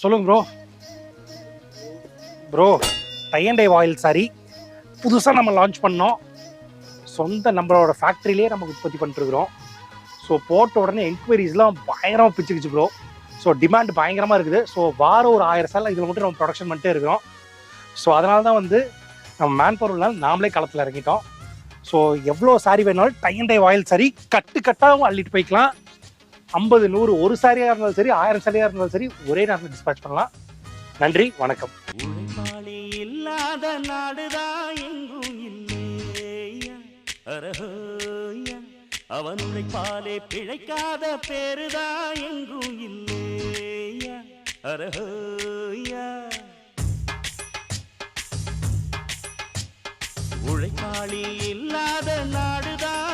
சொல்லுங்க bro. Bro dye and dye oil sorry புதுசாக நம்ம லான்ச் பண்ணோம். சொந்த நம்மளோட ஃபேக்ட்ரியிலே நம்ம உற்பத்தி பண்ணிட்டுருக்குறோம். ஸோ போட்ட உடனே என்கொயரிஸ்லாம் பயங்கரமாக பிச்சுக்கிச்சு ப்ரோ. ஸோ டிமாண்ட் பயங்கரமாக இருக்குது. ஸோ வாரம் ஒரு 1000 சேலை இதில் மட்டும் நம்ம ப்ரொடக்ஷன் பண்ணிட்டே இருக்கிறோம். ஸோ அதனால தான் வந்து நம்ம மேன் பவர்னால நாமளே களத்தில் இறங்கிட்டோம். ஸோ எவ்வளோ சாரி வேணாலும் tie and dye oil sari கட்டாகவும் அள்ளிட்டு போய்க்கலாம். 50 100 ஒரு சாரியாக இருந்தாலும் சரி, 1000 சாரியாக இருந்தாலும் சரி, ஒரே நேரத்தில் டிஸ்பேச் பண்ணலாம். நன்றி, வணக்கம். இல்லாத நாடுதான் எங்கும் இல்லையா, அவன் உழைப்பாலே பிழைக்காத பேருதான் எங்கும் இல்லையா, உழைப்பாளி இல்லாத நாடுதான்